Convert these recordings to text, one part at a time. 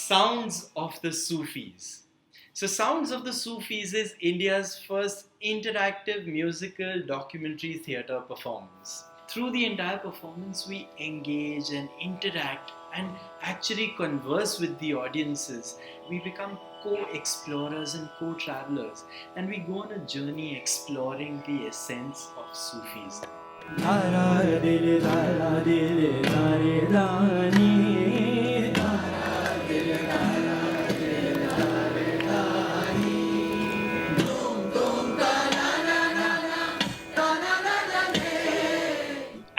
Sounds of the Sufis. So, Sounds of the Sufis is India's first interactive musical documentary theatre performance. Through the entire performance, we engage and interact and actually converse with the audiences. We become co-explorers and co-travelers, and we go on a journey exploring the essence of Sufis.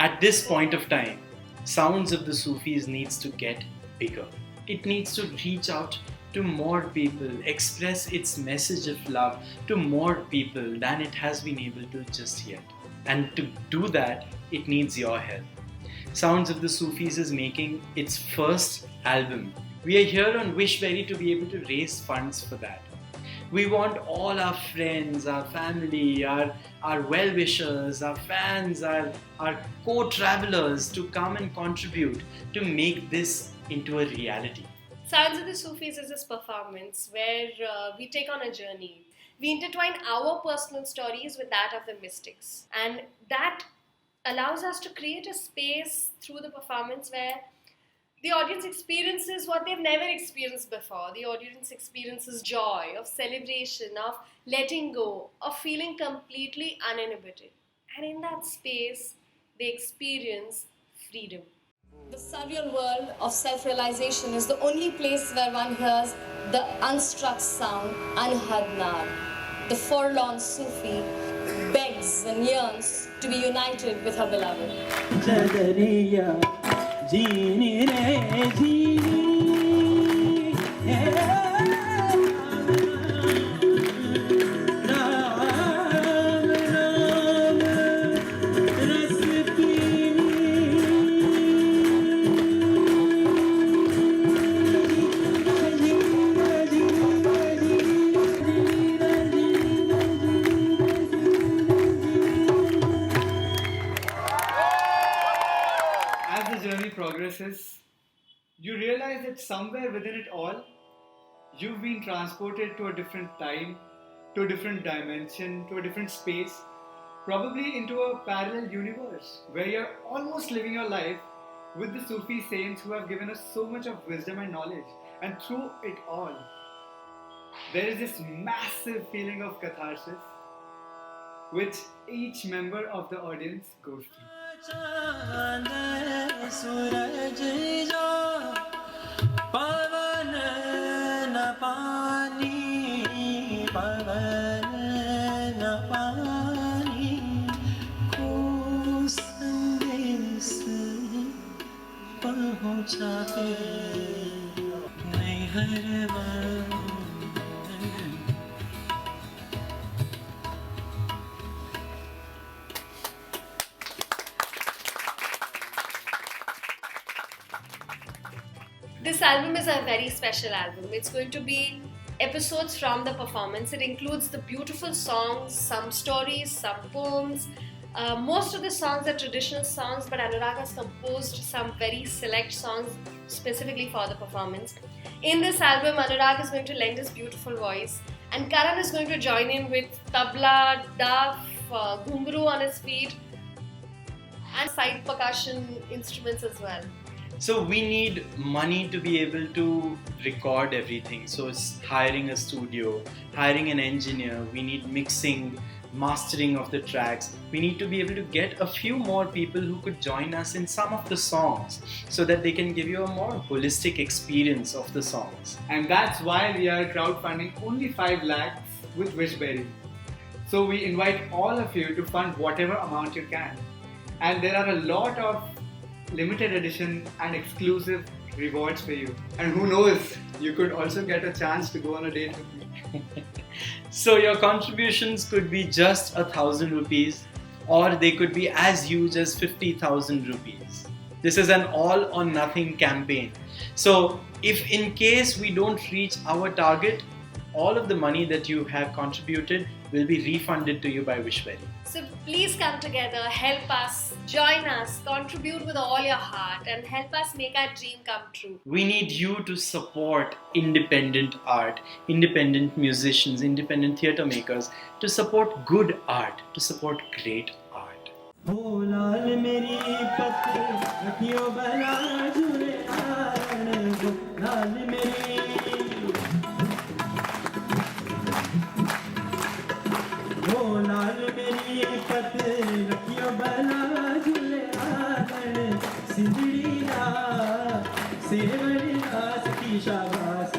At this point of time, Sounds of the Sufis needs to get bigger. It needs to reach out to more people, express its message of love to more people than it has been able to just yet. And to do that, it needs your help. Sounds of the Sufis is making its first album. We are here on Wishberry to be able to raise funds for that. We want all our friends, our family, our well-wishers, our fans, our co-travelers to come and contribute to make this into a reality. Sounds of the Sufis is this performance where we take on a journey. We intertwine our personal stories with that of the mystics. And that allows us to create a space through the performance where the audience experiences what they've never experienced before. The audience experiences joy, of celebration, of letting go, of feeling completely uninhibited. And in that space, they experience freedom. The surreal world of self-realization is the only place where one hears the unstruck sound, Anhad Nar. The forlorn Sufi begs and yearns to be united with her beloved. As the journey progresses, you realize that somewhere within it all, you've been transported to a different time, to a different dimension, to a different space, probably into a parallel universe where you're almost living your life with the Sufi saints who have given us so much of wisdom and knowledge. And through it all, there is this massive feeling of catharsis which each member of the audience goes through. This album is a very special album. It's going to be episodes from the performance. It includes the beautiful songs, some stories, some poems. Most of the songs are traditional songs, but Anurag has composed some very select songs specifically for the performance. In this album, Anurag is going to lend his beautiful voice, and Karan is going to join in with tabla, daf, ghungroo on his feet, and side percussion instruments as well. So we need money to be able to record everything. So it's hiring a studio, hiring an engineer, we need mixing, mastering of the tracks. We need to be able to get a few more people who could join us in some of the songs so that they can give you a more holistic experience of the songs. And that's why we are crowdfunding only 5 lakhs with Wishberry. So we invite all of you to fund whatever amount you can. And there are a lot of limited edition and exclusive rewards for you. And who knows, you could also get a chance to go on a date with me. So your contributions could be just 1,000 rupees, or they could be as huge as 50,000 rupees. This is an all or nothing campaign. So if in case we don't reach our target, all of the money that you have contributed will be refunded to you by Wishberry. So please come together, help us, join us, contribute with all your heart, and help us make our dream come true. We need you to support independent art, independent musicians, independent theatre makers, to support good art, to support great art. Sindhri दा सेवड़ी दा सखी शाबाश